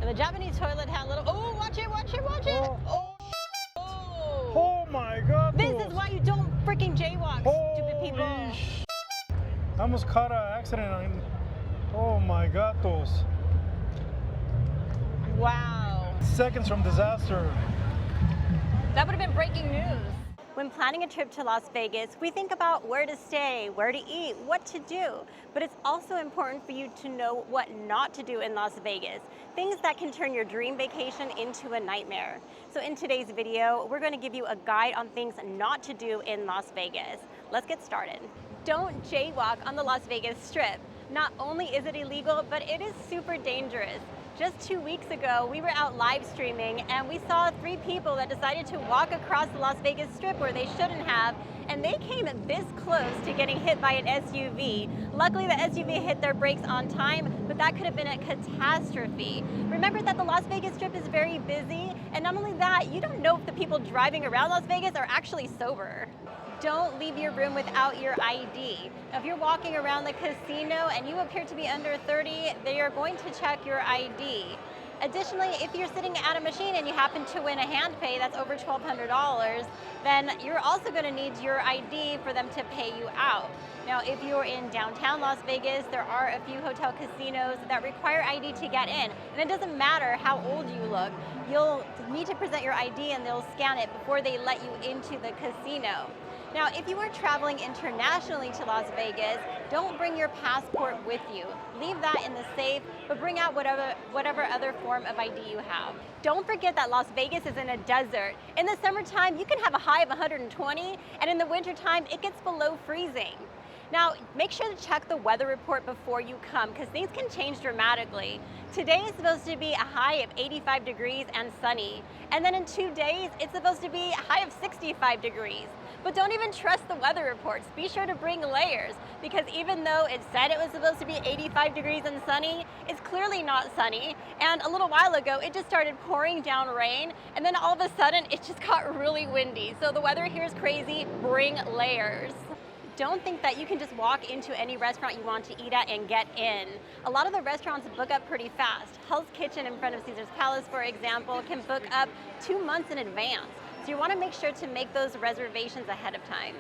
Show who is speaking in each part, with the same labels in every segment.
Speaker 1: the Japanese toilet had little, oh, watch it, watch it, watch it. Oh, oh.
Speaker 2: Oh my god.
Speaker 1: This is why you don't freaking jaywalk, stupid people.
Speaker 2: I almost caught an accident. Oh my gatos.
Speaker 1: Wow.
Speaker 2: Seconds from disaster.
Speaker 1: That would have been breaking news. When planning a trip to Las Vegas, we think about where to stay, where to eat, what to do. But it's also important for you to know what not to do in Las Vegas. Things that can turn your dream vacation into a nightmare. So in today's video, we're going to give you a guide on things not to do in Las Vegas. Let's get started. Don't jaywalk on the Las Vegas Strip. Not only is it illegal, but it is super dangerous. Just 2 weeks ago, we were out live streaming and we saw 3 people that decided to walk across the Las Vegas Strip where they shouldn't have, and they came this close to getting hit by an SUV. Luckily, the SUV hit their brakes on time, but that could have been a catastrophe. Remember that the Las Vegas Strip is very busy, and not only that, you don't know if the people driving around Las Vegas are actually sober. Don't leave your room without your ID. If you're walking around the casino and you appear to be under 30, they are going to check your ID. Additionally, if you're sitting at a machine and you happen to win a hand pay that's over $1,200, then you're also going to need your ID for them to pay you out. Now, if you're in downtown Las Vegas, there are a few hotel casinos that require ID to get in. And it doesn't matter how old you look. You'll need to present your ID and they'll scan it before they let you into the casino. Now, if you are traveling internationally to Las Vegas, don't bring your passport with you. Leave that in the safe, but bring out whatever other form of ID you have. Don't forget that Las Vegas is in a desert. In the summertime, you can have a high of 120, and in the wintertime, it gets below freezing. Now, make sure to check the weather report before you come because things can change dramatically. Today is supposed to be a high of 85 degrees and sunny. And then in 2 days, it's supposed to be a high of 65 degrees. But don't even trust the weather reports. Be sure to bring layers because even though it said it was supposed to be 85 degrees and sunny, it's clearly not sunny. And a little while ago, it just started pouring down rain. And then all of a sudden, it just got really windy. So the weather here is crazy. Bring layers. Don't think that you can just walk into any restaurant you want to eat at and get in. A lot of the restaurants book up pretty fast. Hell's Kitchen in front of Caesar's Palace, for example, can book up 2 months in advance. So you want to make sure to make those reservations ahead of time.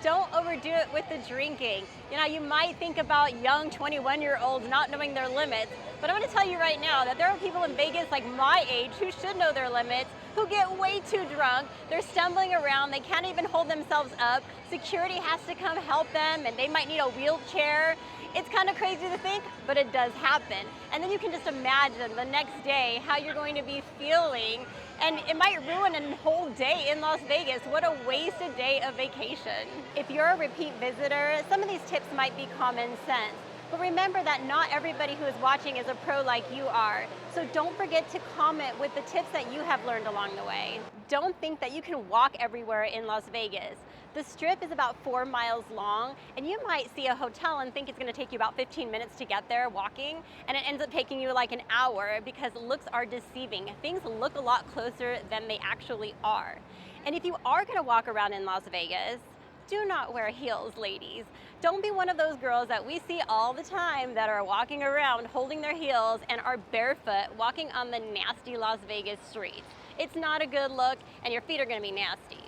Speaker 1: Don't overdo it with the drinking. You know, you might think about young 21-year-olds not knowing their limits, but I'm going to tell you right now that there are people in Vegas like my age who should know their limits, who get way too drunk. They're stumbling around. They can't even hold themselves up. Security has to come help them, and they might need a wheelchair. It's kind of crazy to think, but it does happen. And then you can just imagine the next day how you're going to be feeling, and it might ruin a whole day in Las Vegas. What a wasted day of vacation. If you're a repeat visitor, some of these tips might be common sense. But remember that not everybody who is watching is a pro like you are. So don't forget to comment with the tips that you have learned along the way. Don't think that you can walk everywhere in Las Vegas. The Strip is about 4 miles long, and you might see a hotel and think it's going to take you about 15 minutes to get there walking, and it ends up taking you like an hour because looks are deceiving. Things look a lot closer than they actually are. And if you are going to walk around in Las Vegas, do not wear heels, ladies. Don't be one of those girls that we see all the time that are walking around holding their heels and are barefoot walking on the nasty Las Vegas streets. It's not a good look, and your feet are going to be nasty.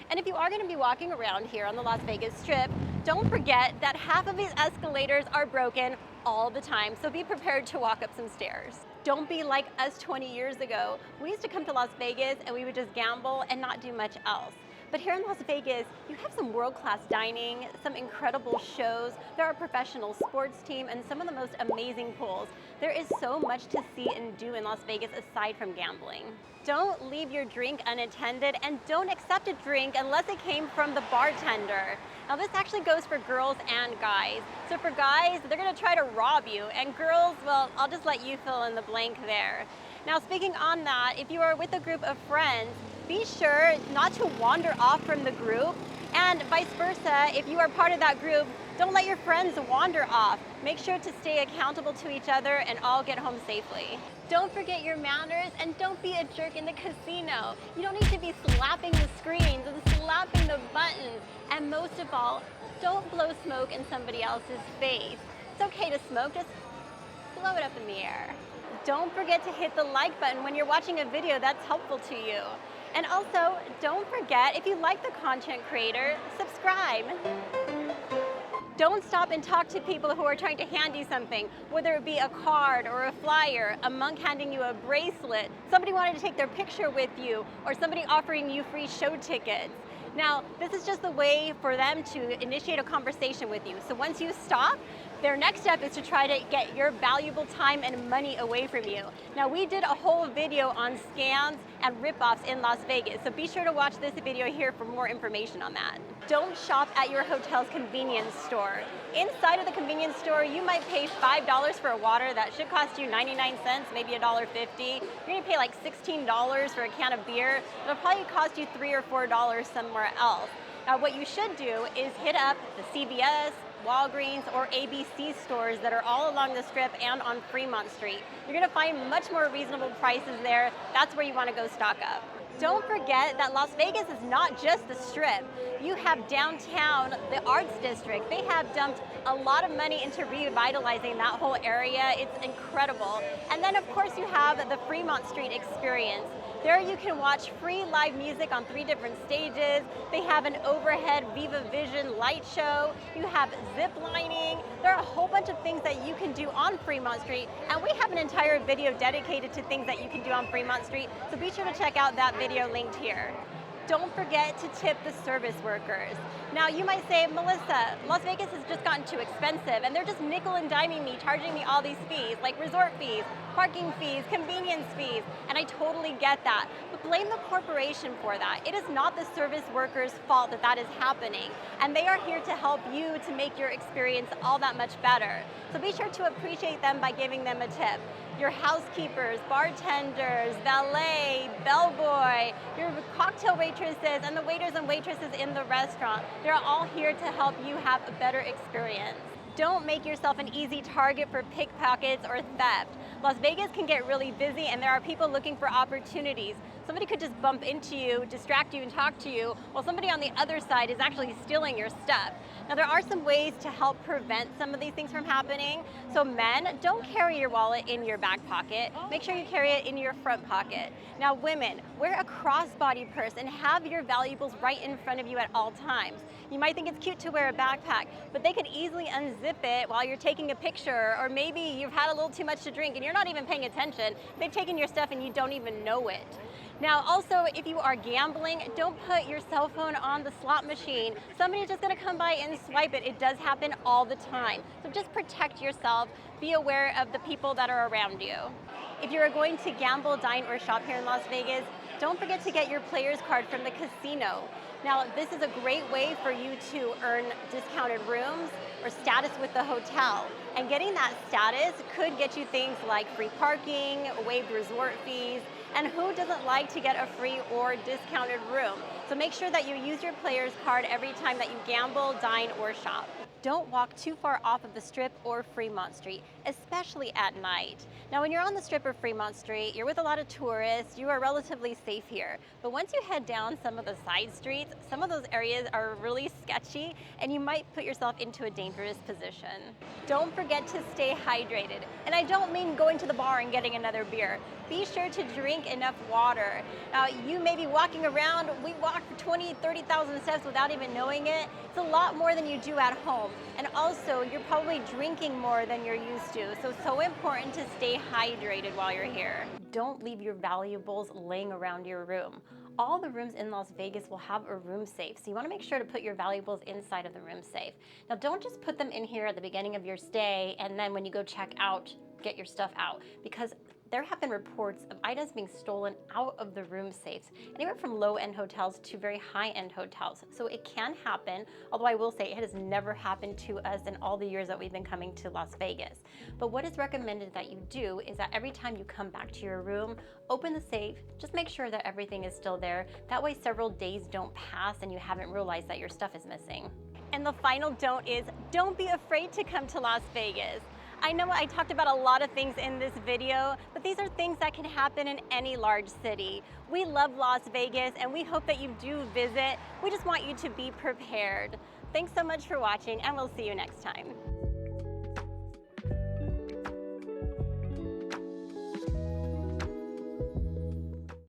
Speaker 1: And if you are going to be walking around here on the Las Vegas Strip, don't forget that half of these escalators are broken all the time, so be prepared to walk up some stairs. Don't be like us 20 years ago. We used to come to Las Vegas and we would just gamble and not do much else. But here in Las Vegas, you have some world-class dining, some incredible shows, there are a professional sports team, and some of the most amazing pools. There is so much to see and do in Las Vegas aside from gambling. Don't leave your drink unattended, and don't accept a drink unless it came from the bartender. Now this actually goes for girls and guys. So for guys, they're gonna try to rob you, and girls, well, I'll just let you fill in the blank there. Now speaking on that, if you are with a group of friends, be sure not to wander off from the group, and vice versa, if you are part of that group, don't let your friends wander off. Make sure to stay accountable to each other and all get home safely. Don't forget your manners, and don't be a jerk in the casino. You don't need to be slapping the screens and slapping the buttons. And most of all, don't blow smoke in somebody else's face. It's okay to smoke, just blow it up in the air. Don't forget to hit the like button when you're watching a video that's helpful to you. And also, don't forget, if you like the content creator, subscribe. Don't stop and talk to people who are trying to hand you something, whether it be a card or a flyer, a monk handing you a bracelet, somebody wanting to take their picture with you, or somebody offering you free show tickets. Now, this is just a way for them to initiate a conversation with you. So once you stop, their next step is to try to get your valuable time and money away from you. Now, we did a whole video on scams and ripoffs in Las Vegas, so be sure to watch this video here for more information on that. Don't shop at your hotel's convenience store. Inside of the convenience store, you might pay $5 for a water that should cost you 99 cents, maybe $1.50. You're gonna pay like $16 for a can of beer. It'll probably cost you $3 or $4 somewhere else. Now, what you should do is hit up the CVS, Walgreens, or ABC stores that are all along the Strip and on Fremont Street. You're gonna find much more reasonable prices there. That's where you wanna go stock up. Don't forget that Las Vegas is not just the Strip. You have downtown, the Arts District. They have dumped a lot of money into revitalizing that whole area. It's incredible. And then of course you have the Fremont Street Experience. There you can watch free live music on 3 different stages. They have an overhead Viva Vision light show. You have zip lining. There are a whole bunch of things that you can do on Fremont Street, and we have an entire video dedicated to things that you can do on Fremont Street, so be sure to check out that video linked here. Don't forget to tip the service workers. Now you might say, Melissa, Las Vegas has just gotten too expensive and they're just nickel and diming me, charging me all these fees, like resort fees, parking fees, convenience fees, and I totally get that. But blame the corporation for that. It is not the service workers' fault that that is happening, and they are here to help you to make your experience all that much better. So be sure to appreciate them by giving them a tip. Your housekeepers, bartenders, valet, bellboy, your cocktail waitresses, and the waiters and waitresses in the restaurant. They're all here to help you have a better experience. Don't make yourself an easy target for pickpockets or theft. Las Vegas can get really busy and there are people looking for opportunities. Somebody could just bump into you, distract you, and talk to you, while somebody on the other side is actually stealing your stuff. Now, there are some ways to help prevent some of these things from happening. So men, don't carry your wallet in your back pocket. Make sure you carry it in your front pocket. Now, women, wear a crossbody purse and have your valuables right in front of you at all times. You might think it's cute to wear a backpack, but they could easily unzip it while you're taking a picture, or maybe you've had a little too much to drink and you're not even paying attention. They've taken your stuff and you don't even know it. Now, also, if you are gambling, don't put your cell phone on the slot machine. Somebody's just gonna come by and swipe it. It does happen all the time. So just protect yourself. Be aware of the people that are around you. If you're going to gamble, dine, or shop here in Las Vegas, don't forget to get your player's card from the casino. Now, this is a great way for you to earn discounted rooms or status with the hotel. And getting that status could get you things like free parking, waived resort fees, and who doesn't like to get a free or discounted room? So make sure that you use your player's card every time that you gamble, dine, or shop. Don't walk too far off of the Strip or Fremont Street, especially at night. Now, when you're on the Strip or Fremont Street, you're with a lot of tourists, you are relatively safe here. But once you head down some of the side streets, some of those areas are really sketchy, and you might put yourself into a dangerous position. Don't forget to stay hydrated. And I don't mean going to the bar and getting another beer. Be sure to drink enough water. Now, you may be walking around, we walk for 20, 30,000 steps without even knowing it. It's a lot more than you do at home. And also, you're probably drinking more than you're used to. So important to stay hydrated while you're here. Don't leave your valuables laying around your room. All the rooms in Las Vegas will have a room safe, so you want to make sure to put your valuables inside of the room safe. Now, don't just put them in here at the beginning of your stay and then when you go check out, get your stuff out, because there have been reports of items being stolen out of the room safes, anywhere from low-end hotels to very high-end hotels. So it can happen, although I will say it has never happened to us in all the years that we've been coming to Las Vegas. But what is recommended that you do is that every time you come back to your room, open the safe, just make sure that everything is still there. That way several days don't pass and you haven't realized that your stuff is missing. And the final don't is, don't be afraid to come to Las Vegas. I know I talked about a lot of things in this video, but these are things that can happen in any large city. We love Las Vegas and we hope that you do visit. We just want you to be prepared. Thanks so much for watching and we'll see you next time.